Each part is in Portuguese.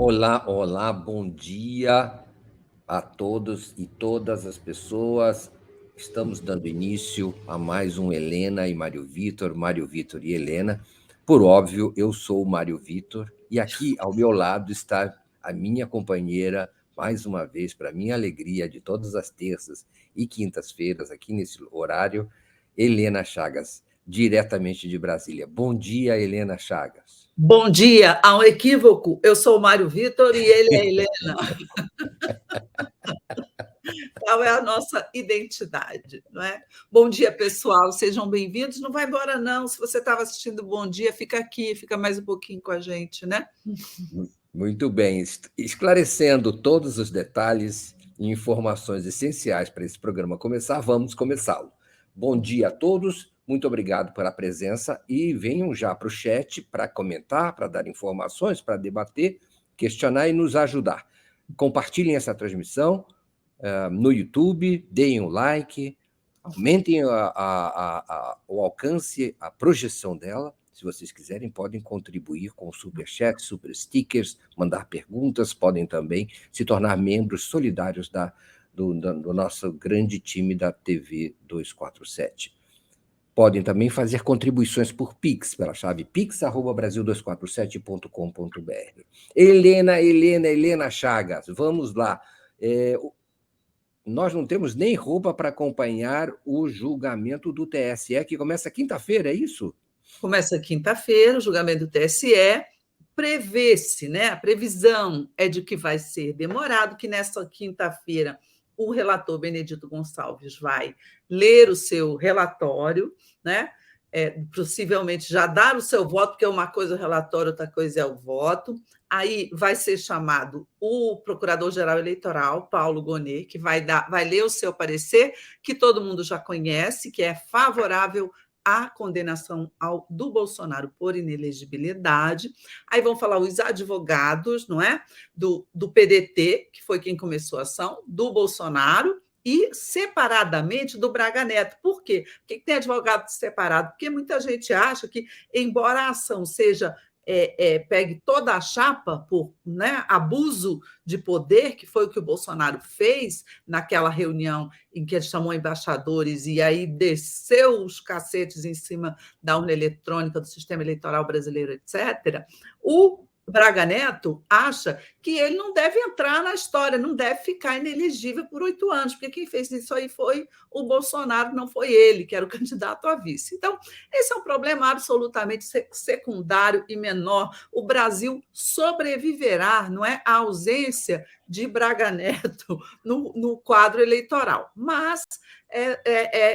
Olá, olá, bom dia a todos e todas as pessoas. Estamos dando início a mais um Helena e Mário Vitor e Helena. Por óbvio, eu sou o Mário Vitor e aqui ao meu lado está a minha companheira, mais uma vez, para minha alegria de todas as terças e quintas-feiras, aqui nesse horário, Helena Chagas, diretamente de Brasília. Bom dia, Helena Chagas. Bom dia, há um equívoco. Eu sou o Mário Vitor e ele é a Helena. Qual é a nossa identidade, não é? Bom dia, pessoal, sejam bem-vindos. Não vai embora, não. Se você estava assistindo Bom Dia, fica aqui, fica mais um pouquinho com a gente, né? Muito bem, esclarecendo todos os detalhes e informações essenciais para esse programa começar, vamos começá-lo. Bom dia a todos, muito obrigado pela presença e venham já para o chat para comentar, para dar informações, para debater, questionar e nos ajudar. Compartilhem essa transmissão no YouTube, deem um like, aumentem o alcance, a projeção dela. Se vocês quiserem, podem contribuir com superchat, super stickers, mandar perguntas, podem também se tornar membros solidários do nosso grande time da TV 247. Podem também fazer contribuições por Pix, pela chave pix@brasil247.com.br. Helena Chagas, vamos lá. Nós não temos nem roupa para acompanhar o julgamento do TSE, que começa quinta-feira, é isso? Começa quinta-feira, o julgamento do TSE. Prevê-se, né? A previsão é de que vai ser demorado, que nesta quinta-feira o relator Benedito Gonçalves vai ler o seu relatório, né? Possivelmente já dar o seu voto, porque uma coisa é o relatório, outra coisa é o voto. Aí vai ser chamado o Procurador-Geral Eleitoral, Paulo Gonet, que vai ler o seu parecer, que todo mundo já conhece, que é favorável à condenação do Bolsonaro por inelegibilidade. Aí vão falar os advogados, não é? Do PDT, que foi quem começou a ação, do Bolsonaro, e separadamente do Braga Neto. Por quê? Por que tem advogado separado? Porque muita gente acha que, embora a ação seja pegue toda a chapa por, né, abuso de poder, que foi o que o Bolsonaro fez naquela reunião em que ele chamou embaixadores e aí desceu os cacetes em cima da urna eletrônica, do sistema eleitoral brasileiro, etc., o Braga Neto acha que ele não deve entrar na história, não deve ficar inelegível por 8 anos, porque quem fez isso aí foi o Bolsonaro, não foi ele, que era o candidato a vice. Então, esse é um problema absolutamente secundário e menor. O Brasil sobreviverá, não é, à ausência de Braga Neto no quadro eleitoral. Mas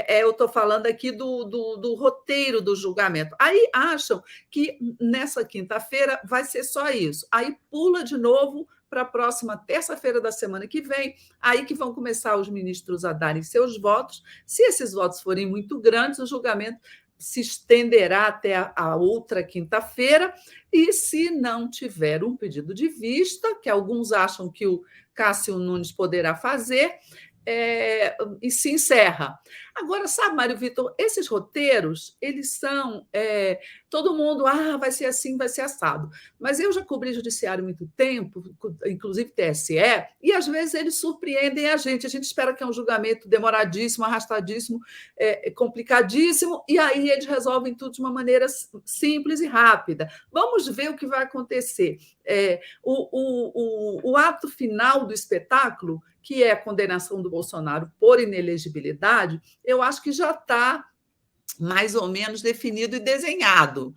eu estou falando aqui do roteiro do julgamento. Aí acham que nessa quinta-feira vai ser só isso. Aí pula de novo para a próxima terça-feira da semana que vem, aí que vão começar os ministros a darem seus votos. Se esses votos forem muito grandes, o julgamento se estenderá até a outra quinta-feira, e se não tiver um pedido de vista, que alguns acham que o Cássio Nunes poderá fazer, e se encerra. Agora, sabe, Mário Vitor, esses roteiros, eles são... todo mundo, vai ser assim, vai ser assado. Mas eu já cobri judiciário há muito tempo, inclusive TSE, e às vezes eles surpreendem a gente. A gente espera que é um julgamento demoradíssimo, arrastadíssimo, complicadíssimo, e aí eles resolvem tudo de uma maneira simples e rápida. Vamos ver o que vai acontecer. O ato final do espetáculo, que é a condenação do Bolsonaro por inelegibilidade, eu acho que já está mais ou menos definido e desenhado.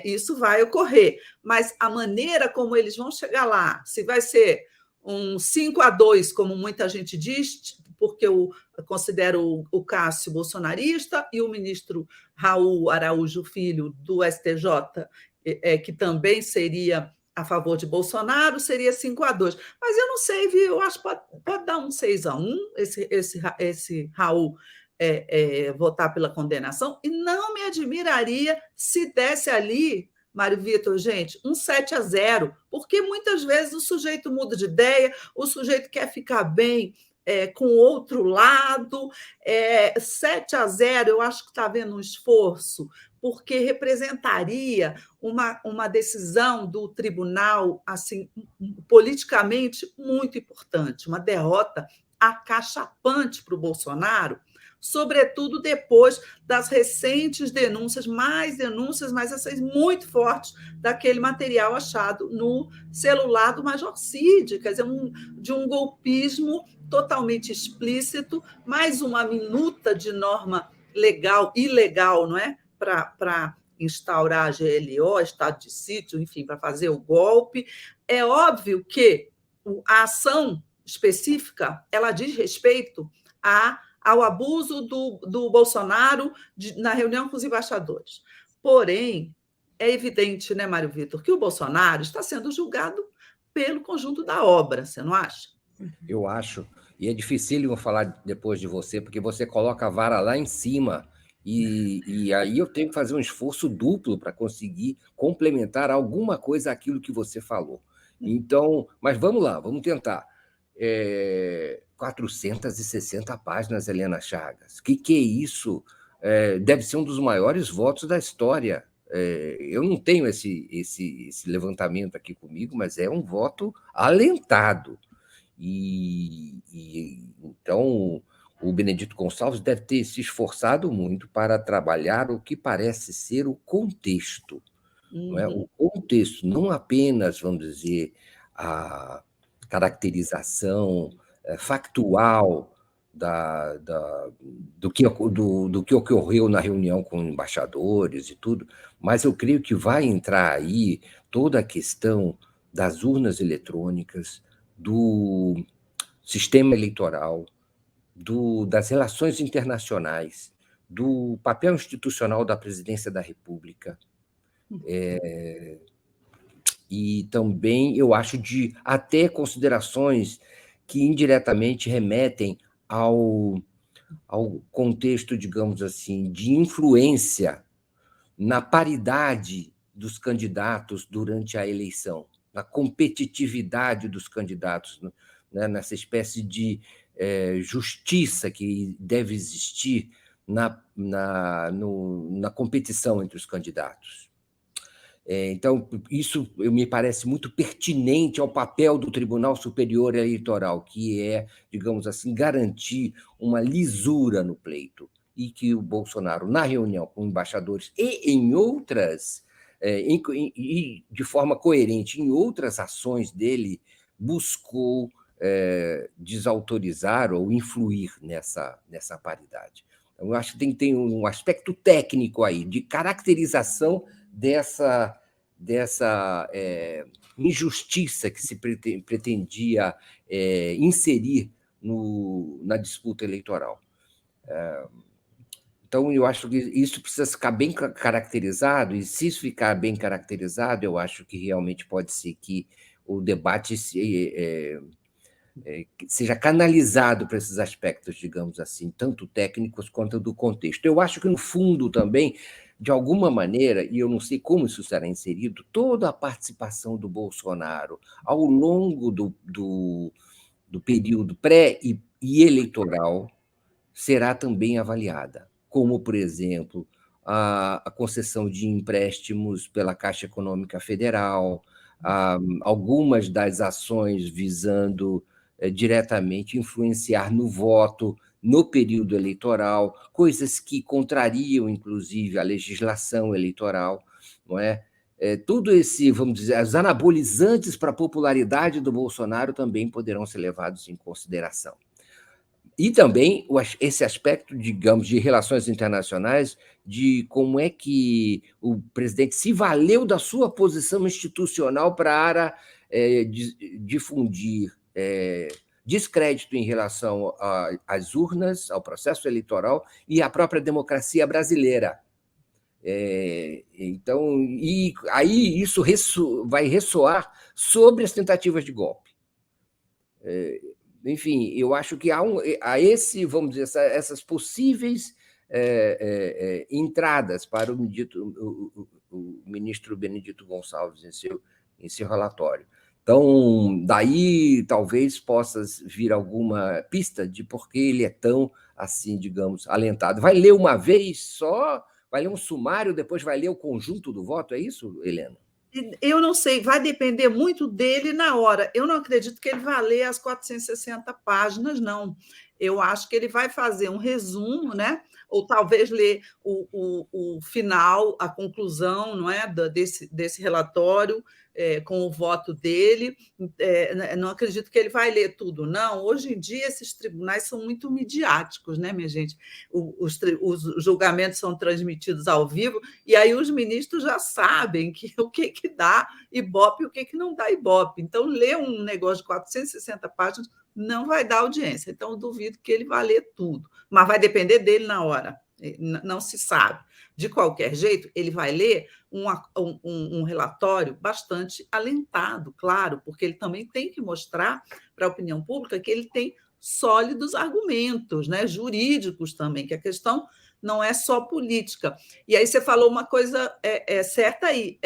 Isso vai ocorrer, mas a maneira como eles vão chegar lá, se vai ser um 5-2, como muita gente diz, porque eu considero o Cássio bolsonarista e o ministro Raul Araújo Filho, do STJ, que também seria a favor de Bolsonaro, seria 5-2. Mas eu não sei, viu? Eu acho que pode dar um 6-1, esse Raul votar pela condenação, e não me admiraria se desse ali, Mário Vitor, gente, um 7-0, porque muitas vezes o sujeito muda de ideia, o sujeito quer ficar bem com outro lado. 7-0, eu acho que está havendo um esforço, porque representaria uma decisão do tribunal assim, politicamente muito importante, uma derrota acachapante para o Bolsonaro, sobretudo depois das recentes denúncias, mas essas muito fortes, daquele material achado no celular do Major Cid, quer dizer, de um golpismo totalmente explícito, mais uma minuta de norma legal, ilegal, não é? Para instaurar a GLO, estado de sítio, enfim, para fazer o golpe. É óbvio que a ação específica ela diz respeito ao abuso do Bolsonaro na reunião com os embaixadores. Porém, é evidente, né, Mário Vitor, que o Bolsonaro está sendo julgado pelo conjunto da obra, você não acha? Eu acho, e é dificílimo falar depois de você, porque você coloca a vara lá em cima, e aí eu tenho que fazer um esforço duplo para conseguir complementar alguma coisa àquilo que você falou. Então, mas vamos lá, vamos tentar. 460 páginas, Helena Chagas. O que é isso? Deve ser um dos maiores votos da história. Eu não tenho esse levantamento aqui comigo, mas é um voto alentado. Então, o Benedito Gonçalves deve ter se esforçado muito para trabalhar o que parece ser o contexto, não é? O contexto, não apenas, vamos dizer, a caracterização factual do que ocorreu na reunião com embaixadores e tudo, mas eu creio que vai entrar aí toda a questão das urnas eletrônicas, do sistema eleitoral, das relações internacionais, do papel institucional da presidência da República, e também, eu acho, de até considerações que indiretamente remetem ao contexto, digamos assim, de influência na paridade dos candidatos durante a eleição, na competitividade dos candidatos, né, nessa espécie de justiça que deve existir na competição entre os candidatos. Então, isso me parece muito pertinente ao papel do Tribunal Superior Eleitoral, que é, digamos assim, garantir uma lisura no pleito, e que o Bolsonaro, na reunião com embaixadores e em outras, e de forma coerente, em outras ações dele, buscou desautorizar ou influir nessa paridade. Então, eu acho que tem um aspecto técnico aí, de caracterização dessa injustiça que se pretendia inserir na disputa eleitoral. Então, eu acho que isso precisa ficar bem caracterizado, e se isso ficar bem caracterizado, eu acho que realmente pode ser que o debate seja canalizado para esses aspectos, digamos assim, tanto técnicos quanto do contexto. Eu acho que, no fundo, também, de alguma maneira, e eu não sei como isso será inserido, toda a participação do Bolsonaro ao longo do período pré e eleitoral será também avaliada, como, por exemplo, a concessão de empréstimos pela Caixa Econômica Federal, algumas das ações visando diretamente influenciar no voto no período eleitoral, coisas que contrariam, inclusive, a legislação eleitoral, não é? Tudo esse, vamos dizer, os anabolizantes para a popularidade do Bolsonaro também poderão ser levados em consideração. E também esse aspecto, digamos, de relações internacionais, de como é que o presidente se valeu da sua posição institucional para difundir descrédito em relação às urnas, ao processo eleitoral e à própria democracia brasileira. Então, e aí isso vai ressoar sobre as tentativas de golpe. Enfim, eu acho que há esse, vamos dizer, essas possíveis entradas para o ministro Benedito Gonçalves em seu relatório. Então, daí talvez possas vir alguma pista de por que ele é tão, assim, digamos, alentado. Vai ler uma vez só? Vai ler um sumário, depois vai ler o conjunto do voto? É isso, Helena? Eu não sei, vai depender muito dele na hora. Eu não acredito que ele vá ler as 460 páginas, não. Eu acho que ele vai fazer um resumo, né? Ou talvez ler o final, a conclusão, não é, desse relatório, com o voto dele. Não acredito que ele vai ler tudo, não. Hoje em dia, esses tribunais são muito midiáticos, né, minha gente? Os julgamentos são transmitidos ao vivo, e aí os ministros já sabem o que dá Ibope e o que não dá Ibope. Então, ler um negócio de 460 páginas não vai dar audiência. Então, eu duvido que ele vá ler tudo, mas vai depender dele na hora. Não se sabe. De qualquer jeito, ele vai ler um relatório bastante alentado, claro, porque ele também tem que mostrar para a opinião pública que ele tem sólidos argumentos, né, jurídicos também, que a questão não é só política. E aí você falou uma coisa certa aí,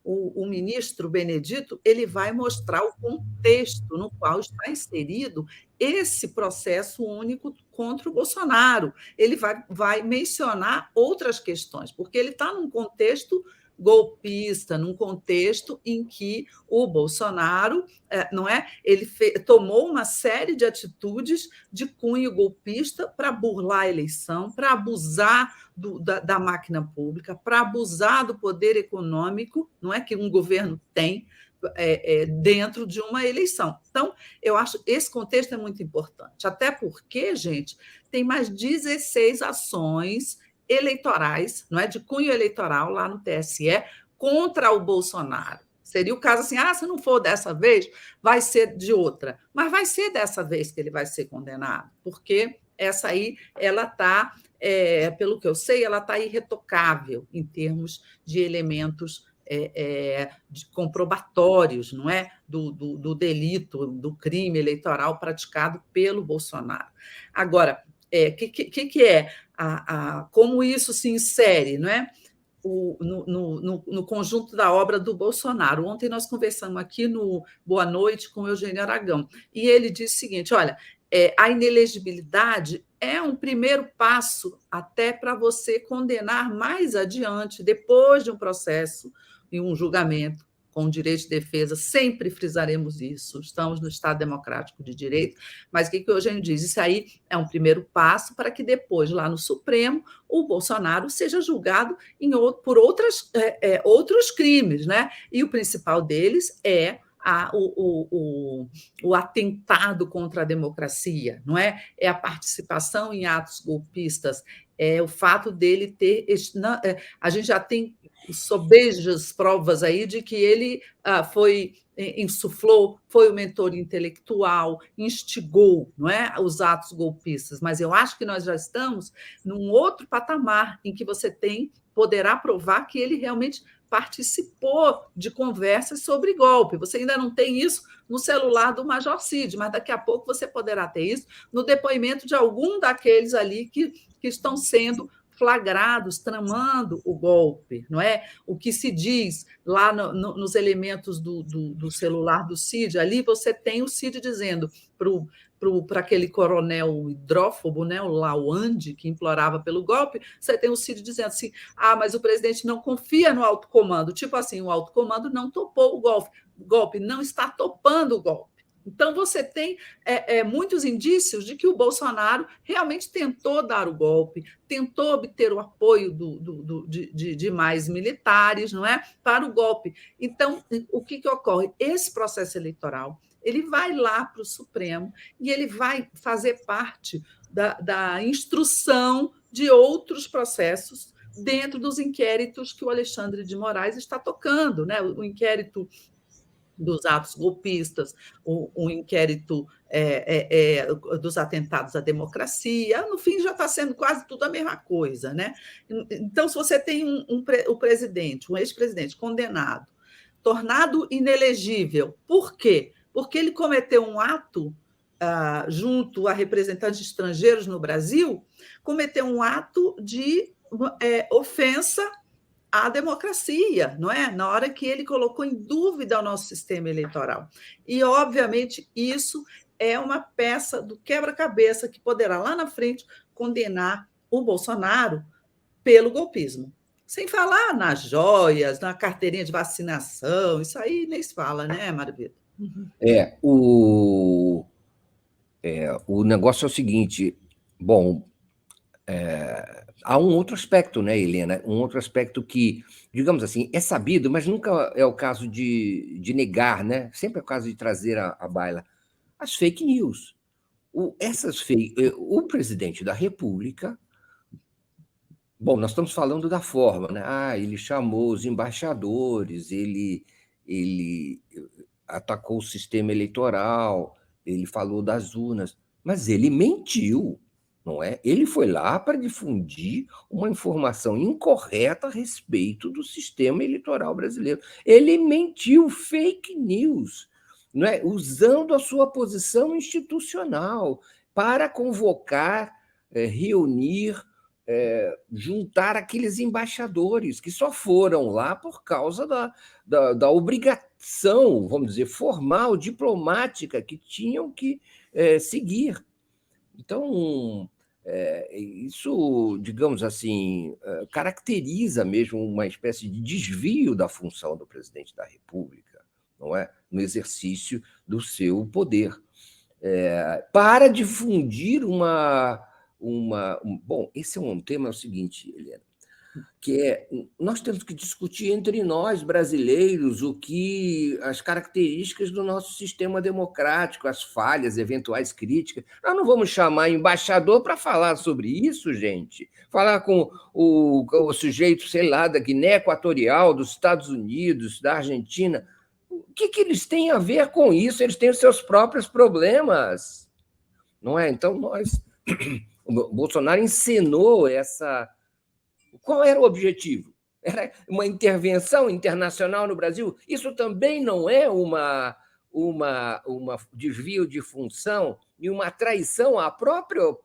o ministro Benedito ele vai mostrar o contexto no qual está inserido esse processo único contra o Bolsonaro. Ele vai mencionar outras questões, porque ele está num contexto golpista, num contexto em que o Bolsonaro, não é, ele tomou uma série de atitudes de cunho golpista para burlar a eleição, para abusar da máquina pública, para abusar do poder econômico, não é, que um governo tem dentro de uma eleição. Então, eu acho que esse contexto é muito importante, até porque, gente, tem mais 16 ações eleitorais, não é, de cunho eleitoral lá no TSE contra o Bolsonaro. Seria o caso assim, se não for dessa vez, vai ser de outra. Mas vai ser dessa vez que ele vai ser condenado, porque essa aí, ela está, pelo que eu sei, ela está irretocável em termos de elementos de comprobatórios, não é, do delito, do crime eleitoral praticado pelo Bolsonaro. Agora, que é como isso se insere, não é? No conjunto da obra do Bolsonaro. Ontem nós conversamos aqui no Boa Noite com o Eugênio Aragão, e ele disse o seguinte: olha, a inelegibilidade é um primeiro passo até para você condenar mais adiante, depois de um processo e um julgamento com direito de defesa, sempre frisaremos isso, estamos no Estado Democrático de Direito, mas o que o Eugênio diz? Isso aí é um primeiro passo para que depois, lá no Supremo, o Bolsonaro seja julgado por outros crimes, né? E o principal deles é o atentado contra a democracia, não é? É a participação em atos golpistas, é o fato dele ter... a gente já tem sobejas provas aí de que ele insuflou, foi o mentor intelectual, instigou, não é, os atos golpistas, mas eu acho que nós já estamos num outro patamar em que você poderá provar que ele realmente participou de conversas sobre golpe. Você ainda não tem isso no celular do Major Cid, mas daqui a pouco você poderá ter isso no depoimento de algum daqueles ali que estão sendo flagrados, tramando o golpe, não é? O que se diz lá nos elementos do celular do Cid, ali você tem o Cid dizendo para aquele coronel hidrófobo, né, o Lawande, que implorava pelo golpe, você tem o Cid dizendo assim: mas o presidente não confia no alto comando, tipo assim, o alto comando não topou o golpe, não está topando o golpe. Então, você tem muitos indícios de que o Bolsonaro realmente tentou dar o golpe, tentou obter o apoio de mais militares, não é, para o golpe. Então, o que ocorre? Esse processo eleitoral ele vai lá para o Supremo e ele vai fazer parte da instrução de outros processos dentro dos inquéritos que o Alexandre de Moraes está tocando, né? O inquérito dos atos golpistas, o inquérito dos atentados à democracia, no fim já está sendo quase tudo a mesma coisa, né? Então, se você tem o presidente, um ex-presidente condenado, tornado inelegível, por quê? Porque ele cometeu um ato junto a representantes estrangeiros no Brasil, cometeu um ato de ofensa a democracia, não é? Na hora que ele colocou em dúvida o nosso sistema eleitoral. E, obviamente, isso é uma peça do quebra-cabeça que poderá, lá na frente, condenar o Bolsonaro pelo golpismo. Sem falar nas joias, na carteirinha de vacinação, isso aí nem se fala, né, Maravilha? É, o negócio é o seguinte, bom, há um outro aspecto, né, Helena? Um outro aspecto que, digamos assim, é sabido, mas nunca é o caso de negar, né? Sempre é o caso de trazer à baila as fake news. O presidente da República. Bom, nós estamos falando da forma, né? Ah, ele chamou os embaixadores, ele atacou o sistema eleitoral, ele falou das urnas, mas ele mentiu, não é? Ele foi lá para difundir uma informação incorreta a respeito do sistema eleitoral brasileiro. Ele mentiu, fake news, não é? Usando a sua posição institucional para convocar, reunir, juntar aqueles embaixadores que só foram lá por causa da obrigação, vamos dizer, formal, diplomática que tinham que seguir. Então, isso, digamos assim, caracteriza mesmo uma espécie de desvio da função do presidente da República, não é? No exercício do seu poder, para difundir Bom, esse é um tema, é o seguinte, Helena, que nós temos que discutir entre nós, brasileiros, as características do nosso sistema democrático, as falhas, eventuais críticas. Nós não vamos chamar embaixador para falar sobre isso, gente. Falar com o sujeito, sei lá, da Guiné Equatorial, dos Estados Unidos, da Argentina. O que eles têm a ver com isso? Eles têm os seus próprios problemas, não é? Então, o Bolsonaro encenou essa. Qual era o objetivo? Era uma intervenção internacional no Brasil? Isso também não é uma desvio de função e uma traição à própria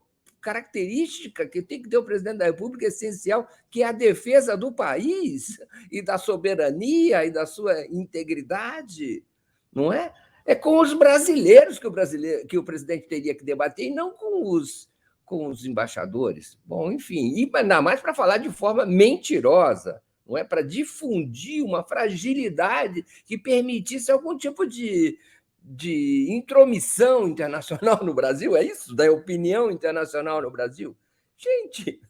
característica que tem que ter o presidente da República, essencial, que é a defesa do país e da soberania e da sua integridade, não é? É com os brasileiros que o presidente teria que debater e não com os embaixadores. Bom, enfim, e ainda mais para falar de forma mentirosa, não é? Para difundir uma fragilidade que permitisse algum tipo de intromissão internacional no Brasil, é isso? Da opinião internacional no Brasil? Gente,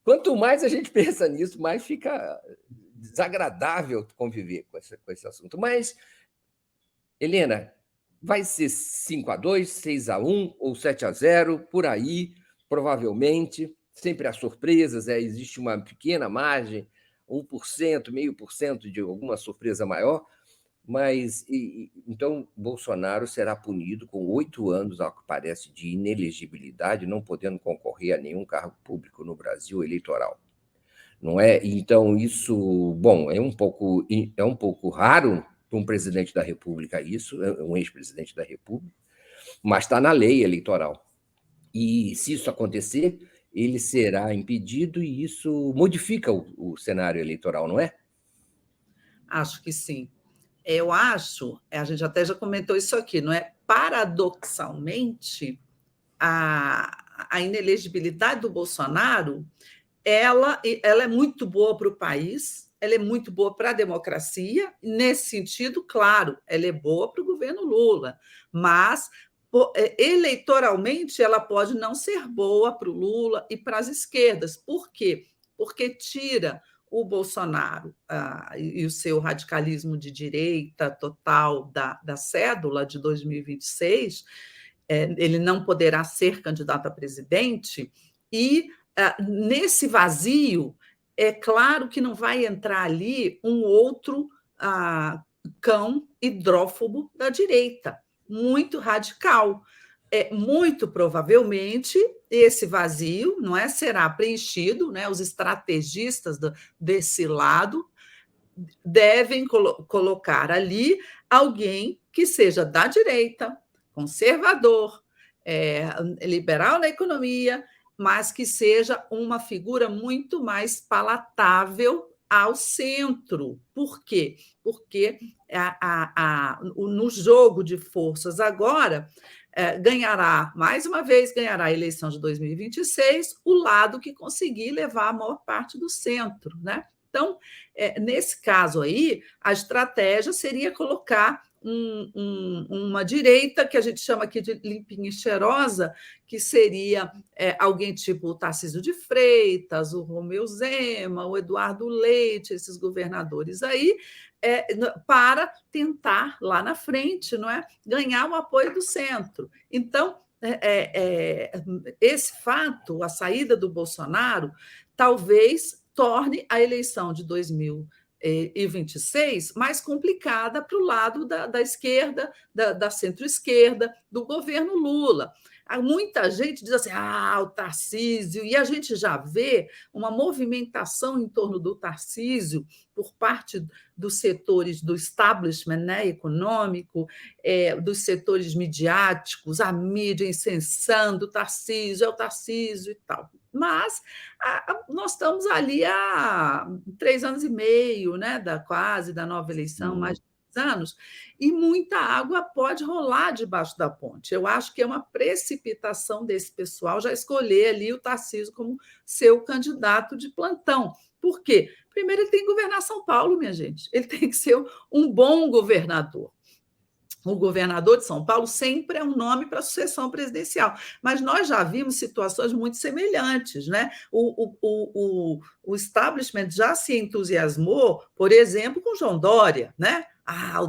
quanto mais a gente pensa nisso, mais fica desagradável conviver com esse assunto. Mas, Helena, vai ser 5-2, 6-1 ou 7-0, por aí, provavelmente. Sempre há surpresas, existe uma pequena margem, 1%, 0,5% de alguma surpresa maior, mas então Bolsonaro será punido com 8 anos, ao que parece, de inelegibilidade, não podendo concorrer a nenhum cargo público no Brasil eleitoral. Não é? Então, isso, bom, é um pouco raro para um presidente da República isso, um ex-presidente da República, mas está na lei eleitoral. E se isso acontecer, ele será impedido e isso modifica o cenário eleitoral, não é? Acho que sim. Eu acho, a gente até já comentou isso aqui, não é? Paradoxalmente, a inelegibilidade do Bolsonaro, ela é muito boa para o país, ela é muito boa para a democracia, nesse sentido, claro, ela é boa para o governo Lula, mas eleitoralmente ela pode não ser boa para o Lula e para as esquerdas. Por quê? Porque tira o Bolsonaro e o seu radicalismo de direita total da cédula de 2026, ele não poderá ser candidato a presidente, e nesse vazio, é claro que não vai entrar ali um outro cão hidrófobo da direita, muito radical. Muito provavelmente esse vazio não será preenchido, né? Os estrategistas desse lado devem colocar ali alguém que seja da direita, conservador, liberal na economia, mas que seja uma figura muito mais palatável ao centro. Por quê? Porque no jogo de forças agora, ganhará, mais uma vez, ganhará a eleição de 2026 o lado que conseguir levar a maior parte do centro, né? Então, nesse caso aí, a estratégia seria colocar uma direita, que a gente chama aqui de limpinha e cheirosa, que seria alguém tipo o Tarcísio de Freitas, o Romeu Zema, o Eduardo Leite, esses governadores aí, para tentar, lá na frente, não é, ganhar o apoio do centro. Então, esse fato, a saída do Bolsonaro, talvez torne a eleição de 2026 mais complicada para o lado da esquerda, da centro-esquerda, do governo Lula. Muita gente diz assim, o Tarcísio, e a gente já vê uma movimentação em torno do Tarcísio por parte dos setores do establishment, né, econômico, dos setores midiáticos, a mídia incensando o Tarcísio, é o Tarcísio e tal. Mas nós estamos ali há 3 anos e meio, né, quase da nova eleição, mais de 3 anos, e muita água pode rolar debaixo da ponte. Eu acho que é uma precipitação desse pessoal já escolher ali o Tarcísio como seu candidato de plantão. Por quê? Primeiro, ele tem que governar São Paulo, minha gente. Ele tem que ser um bom governador. O governador de São Paulo sempre é um nome para a sucessão presidencial, mas nós já vimos situações muito semelhantes, né? O establishment já se entusiasmou, por exemplo, com João Dória, né? O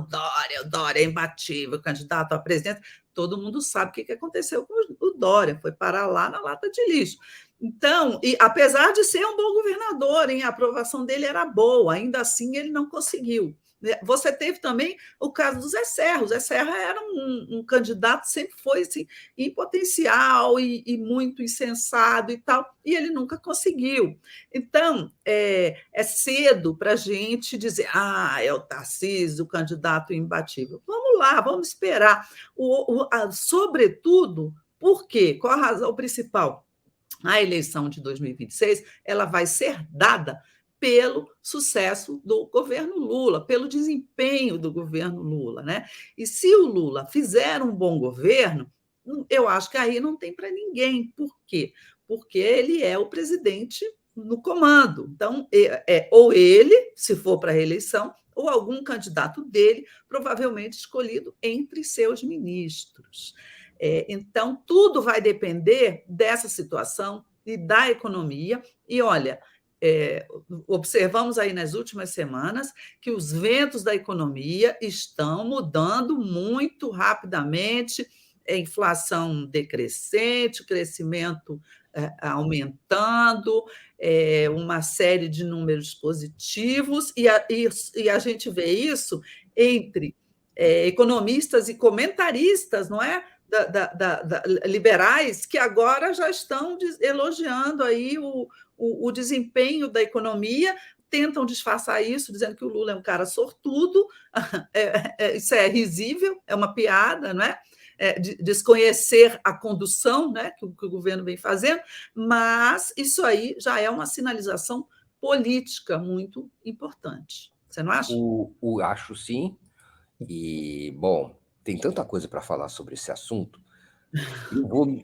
Dória é imbatível, candidato a presidente. Todo mundo sabe o que aconteceu com o Dória, foi parar lá na lata de lixo. Então, apesar de ser um bom governador, a aprovação dele era boa, ainda assim ele não conseguiu. Você teve também o caso do Zé Serra. O Zé Serra era um candidato, sempre foi assim, em potencial e muito insensado e tal, e ele nunca conseguiu. Então, é cedo para a gente dizer, é o Tarcísio, o candidato imbatível. Vamos lá, vamos esperar. Sobretudo, por quê? Qual a razão principal? A eleição de 2026 ela vai ser dada pelo sucesso do governo Lula, pelo desempenho do governo Lula, né? E se o Lula fizer um bom governo, eu acho que aí não tem para ninguém. Por quê? Porque ele é o presidente no comando. Então, ou ele, se for para a reeleição, ou algum candidato dele, provavelmente escolhido entre seus ministros. Então, tudo vai depender dessa situação e da economia. E, olha, observamos aí nas últimas semanas que os ventos da economia estão mudando muito rapidamente, inflação decrescente, crescimento aumentando, uma série de números positivos, e a gente vê isso entre economistas e comentaristas, não é? Liberais, que agora já estão elogiando aí o desempenho da economia, tentam disfarçar isso, dizendo que o Lula é um cara sortudo, isso é risível, é uma piada, não é? Desconhecer a condução, né, que o governo vem fazendo, mas isso aí já é uma sinalização política muito importante. Você não acha? Acho sim. E, bom, tem tanta coisa para falar sobre esse assunto.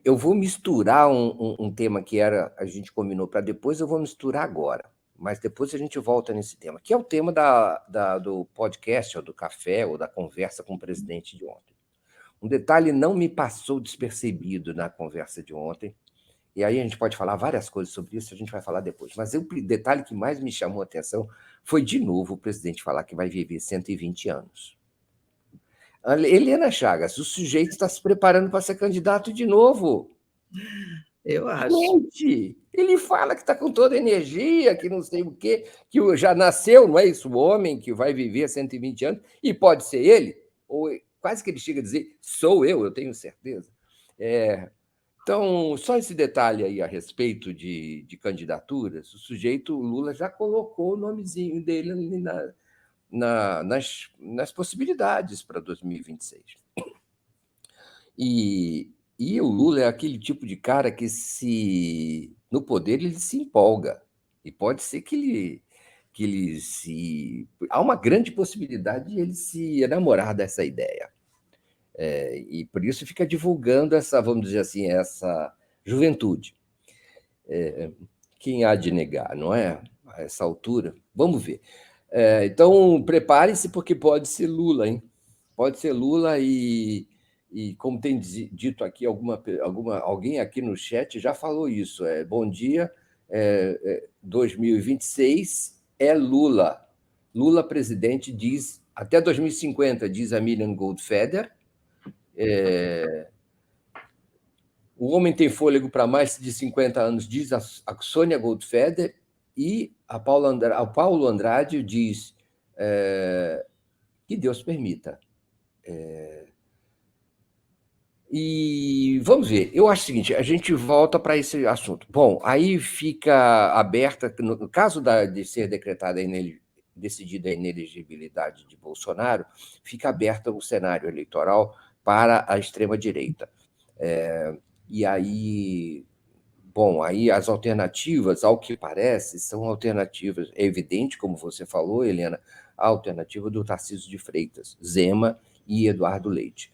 Eu vou misturar um tema que a gente combinou para depois, eu vou misturar agora. Mas depois a gente volta nesse tema, que é o tema do podcast, ou do café, ou da conversa com o presidente de ontem. Um detalhe não me passou despercebido na conversa de ontem, e aí a gente pode falar várias coisas sobre isso, a gente vai falar depois. Mas o detalhe que mais me chamou a atenção foi, de novo, o presidente falar que vai viver 120 anos. Helena Chagas, o sujeito está se preparando para ser candidato de novo. Eu acho. Gente, ele fala que está com toda a energia, que não sei o quê, que já nasceu, não é isso? O homem que vai viver 120 anos, e pode ser ele, ou quase que ele chega a dizer, sou eu tenho certeza. Então, só esse detalhe aí a respeito de candidaturas, o sujeito, o Lula, já colocou o nomezinho dele ali nas possibilidades para 2026. E E o Lula é aquele tipo de cara que, se no poder, ele se empolga. E pode ser que ele se. Há uma grande possibilidade de ele se enamorar dessa ideia. E por isso fica divulgando essa, vamos dizer assim, essa juventude. Quem há de negar, não é? A essa altura. Vamos ver. Então, prepare-se, porque pode ser Lula, hein? Pode ser Lula e como tem dito aqui, alguém aqui no chat já falou isso. Bom dia, 2026 é Lula. Lula presidente, diz, até 2050, diz a Miriam Goldfeder. O homem tem fôlego para mais de 50 anos, diz a Sônia Goldfeder, e a Paulo Andrade diz que Deus permita. E vamos ver, eu acho o seguinte, a gente volta para esse assunto. Bom, aí fica aberta, no caso de ser decidida a inelegibilidade de Bolsonaro, fica aberta o cenário eleitoral para a extrema-direita. E aí, bom, aí as alternativas, ao que parece, são alternativas. É evidente, como você falou, Helena, a alternativa do Tarcísio de Freitas, Zema e Eduardo Leite.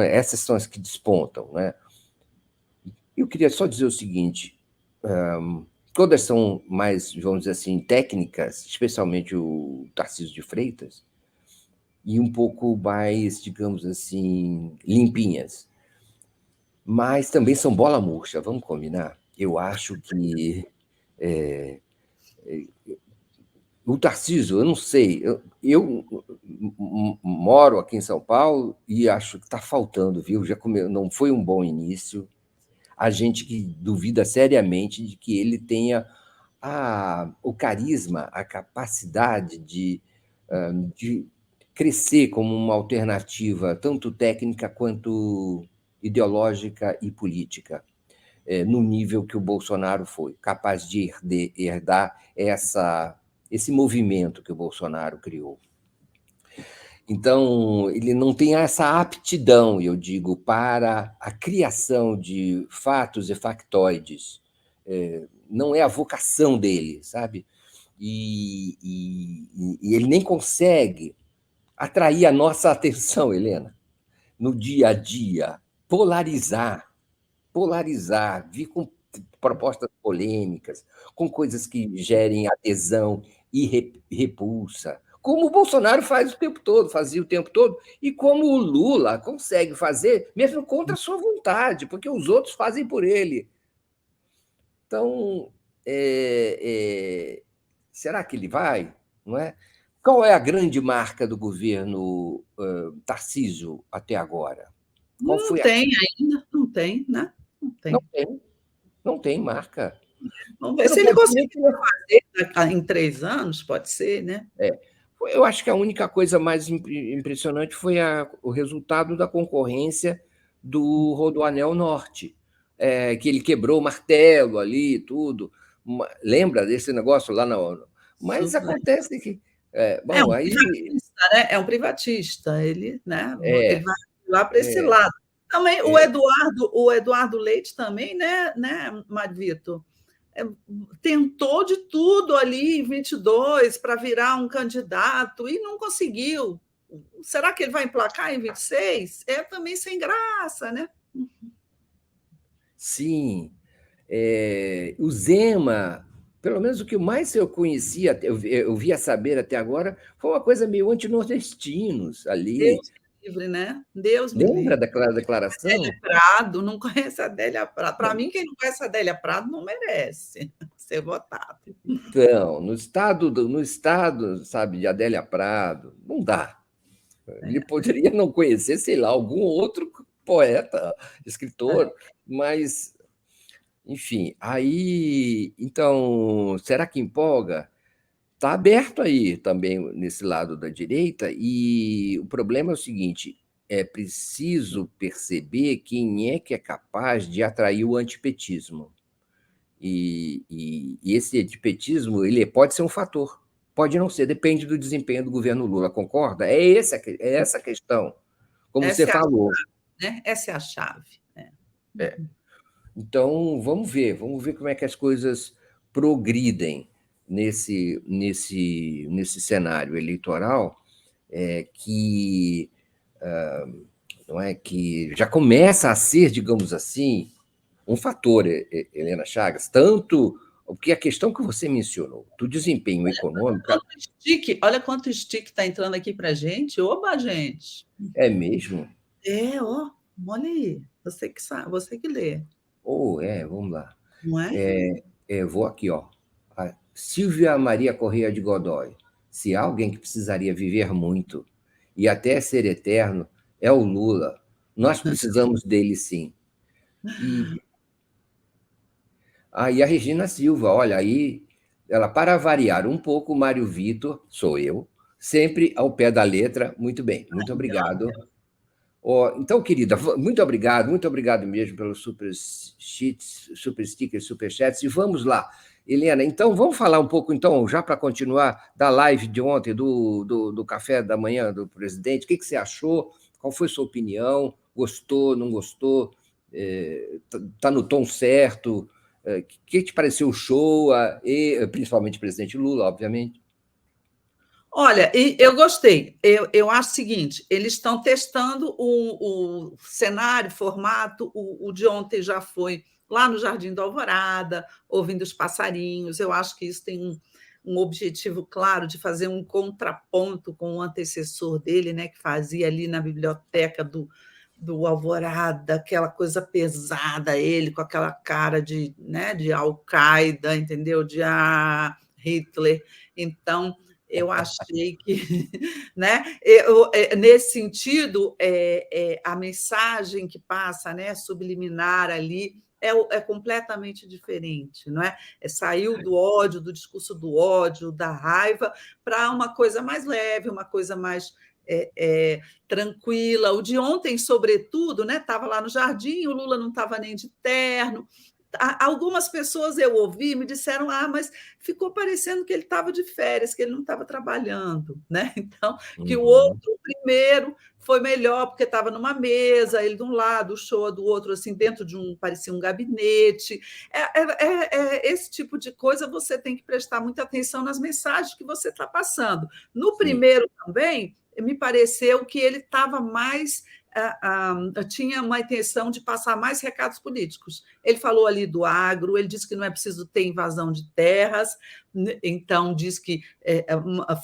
Essas são as que despontam, né? Eu queria só dizer o seguinte: todas são mais, vamos dizer assim, técnicas, especialmente o Tarcísio de Freitas, e um pouco mais, digamos assim, limpinhas. Mas também são bola murcha, vamos combinar? Eu acho que o Tarcísio, eu não sei, eu moro aqui em São Paulo e acho que está faltando, viu? Não foi um bom início. A gente que duvida seriamente de que ele tenha o carisma, a capacidade de crescer como uma alternativa, tanto técnica quanto ideológica e política, no nível que o Bolsonaro foi, capaz de herdar esse movimento que o Bolsonaro criou. Então, ele não tem essa aptidão, eu digo, para a criação de fatos e factoides. Não é a vocação dele, sabe? E ele nem consegue atrair a nossa atenção, Helena, no dia a dia, polarizar, vir com propostas polêmicas, com coisas que gerem adesão e repulsa, como o Bolsonaro fazia o tempo todo, e como o Lula consegue fazer, mesmo contra a sua vontade, porque os outros fazem por ele. Então, será que ele vai? Não é? Qual é a grande marca do governo Tarcísio até agora? Qual Não foi tem ainda, não tem, né? Não Não tem. tem, não tem marca. Vamos ver Você se não ele pode nem. conseguir fazer em 3 anos, pode ser, né? Eu acho que a única coisa mais impressionante foi o resultado da concorrência do Rodoanel Norte, que ele quebrou o martelo ali e tudo. Lembra desse negócio lá na ONU? Mas Super. acontece que. É Bom, um aí. privatista, né? É um privatista, ele, né? Ele É, vai lá para esse é, lado. Também é, O Eduardo Leite também, né, Marvito? Tentou de tudo ali em 22 para virar um candidato e não conseguiu. Será que ele vai emplacar em 26? É também sem graça, né? sim. O Zema, pelo menos o que mais eu conhecia, eu via saber até agora, foi uma coisa meio anti-nordestinos ali. Deus me livre, né? Deus me Lembra livre. daquela Adélia declaração? Prado, não conhece a Adélia Prado. Para mim, quem não conhece a Adélia Prado não merece ser votado. Então, no estado, sabe, de Adélia Prado, não dá. Ele poderia não conhecer, sei lá, algum outro poeta, escritor, mas, enfim, aí, então, será que empolga? Está aberto aí também nesse lado da direita, e o problema é o seguinte: é preciso perceber quem é que é capaz de atrair o antipetismo. E esse antipetismo ele pode ser um fator, pode não ser, depende do desempenho do governo Lula, concorda? É essa a questão, como você Essa é a falou. né? Essa é a chave. Né? É. Então, vamos ver como é que as coisas progridem nesse cenário eleitoral, que não é que já começa a ser, digamos assim, um fator, Helena Chagas, tanto porque a questão que você mencionou, do desempenho econômico, Olha quanto stick está entrando aqui para a gente. Oba, gente! é mesmo? Ó, olha aí. Você que sabe, você que lê. Vamos lá. Não é? Vou aqui, ó. A Silvia Maria Correia de Godoy. Se há alguém que precisaria viver muito e até ser eterno, é o Lula. Nós precisamos dele, sim. E e a Regina Silva, olha aí, ela, para variar um pouco, o Mário Vitor, sou eu, sempre ao pé da letra. Muito bem, muito obrigado. Então, querida, muito obrigado mesmo pelos super sheets, super stickers, super chats. E vamos lá, Helena. Então, vamos falar um pouco, então, já para continuar, da live de ontem, do café da manhã do presidente. O que você achou? Qual foi a sua opinião? Gostou, não gostou? Está no tom certo? O que te pareceu o show? E principalmente o presidente Lula, obviamente. Olha, eu gostei. Eu acho o seguinte: eles estão testando o cenário, o formato. O de ontem já foi lá no Jardim da Alvorada, ouvindo os passarinhos. Eu acho que isso tem um objetivo claro de fazer um contraponto com o antecessor dele, né, que fazia ali na biblioteca do Alvorada, aquela coisa pesada, ele com aquela cara de, né, de Al-Qaeda, entendeu? De Hitler. Então, eu achei que, né, nesse sentido, a mensagem que passa, né, subliminar ali, é completamente diferente, não é? Saiu do ódio, do discurso do ódio, da raiva, para uma coisa mais leve, uma coisa mais tranquila. O de ontem, sobretudo, né, estava lá no jardim, o Lula não estava nem de terno. Algumas pessoas eu ouvi me disseram: mas ficou parecendo que ele estava de férias, que ele não estava trabalhando, né? Então, que o outro primeiro foi melhor porque estava numa mesa, ele de um lado, o show do outro, assim, dentro de parecia um gabinete. Esse tipo de coisa você tem que prestar muita atenção nas mensagens que você está passando. No Sim. primeiro também, me pareceu que ele estava mais tinha uma intenção de passar mais recados políticos. Ele falou ali do agro, ele disse que não é preciso ter invasão de terras, então diz que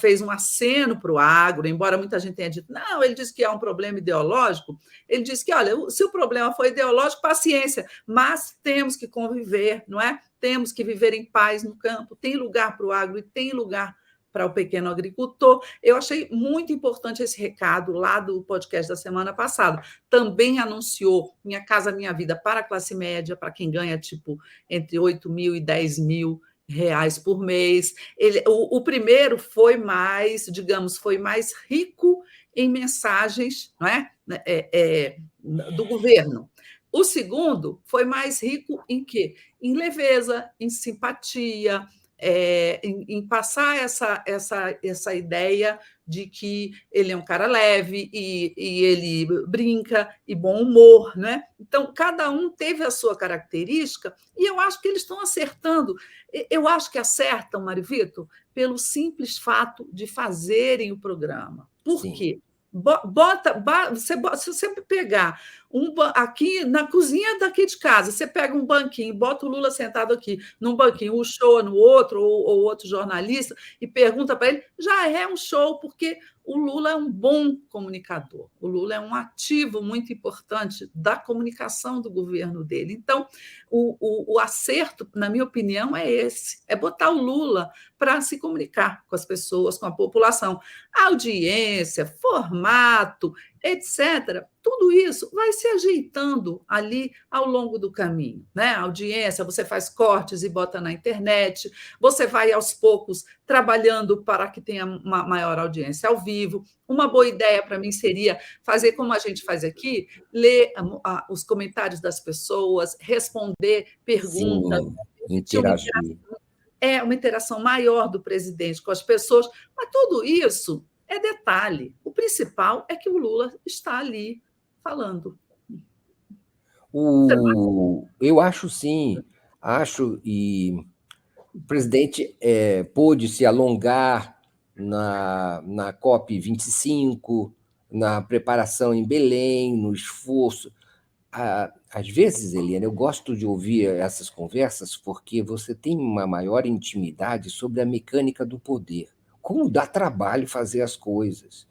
fez um aceno para o agro, embora muita gente tenha dito, não, ele disse que é um problema ideológico, ele disse que, olha, se o problema foi ideológico, paciência, mas temos que conviver, não é? Temos que viver em paz no campo, tem lugar para o agro e tem lugar para o pequeno agricultor. Eu achei muito importante esse recado lá do podcast da semana passada. Também anunciou Minha Casa Minha Vida para a classe média, para quem ganha tipo entre 8 mil e 10 mil reais por mês. O primeiro foi mais, digamos, foi mais rico em mensagens, não é? Do governo. O segundo foi mais rico em quê? Em leveza, em simpatia, em passar essa ideia de que ele é um cara leve e ele brinca e bom humor, né? Então, cada um teve a sua característica e eu acho que eles estão acertando. Eu acho que acertam, Mário Vitor, pelo simples fato de fazerem o programa. Por quê? Se você pegar aqui na cozinha daqui de casa, você pega um banquinho, bota o Lula sentado aqui, num banquinho, o show no outro, ou outro jornalista, e pergunta para ele, já é um show, porque o Lula é um bom comunicador, o Lula é um ativo muito importante da comunicação do governo dele. Então, o acerto, na minha opinião, é esse: é botar o Lula para se comunicar com as pessoas, com a população. Audiência, formato, etc. Tudo isso vai se ajeitando ali ao longo do caminho, né? A audiência, você faz cortes e bota na internet, você vai aos poucos trabalhando para que tenha uma maior audiência ao vivo. Uma boa ideia para mim seria fazer como a gente faz aqui, ler os comentários das pessoas, responder perguntas, Sim, interagir. uma interação maior do presidente com as pessoas, mas tudo isso é detalhe. O principal é que o Lula está ali falando. Eu acho sim, acho, e o presidente pôde se alongar na COP25, na preparação em Belém, no esforço. Às vezes, Eliane, eu gosto de ouvir essas conversas porque você tem uma maior intimidade sobre a mecânica do poder, como dá trabalho fazer as coisas.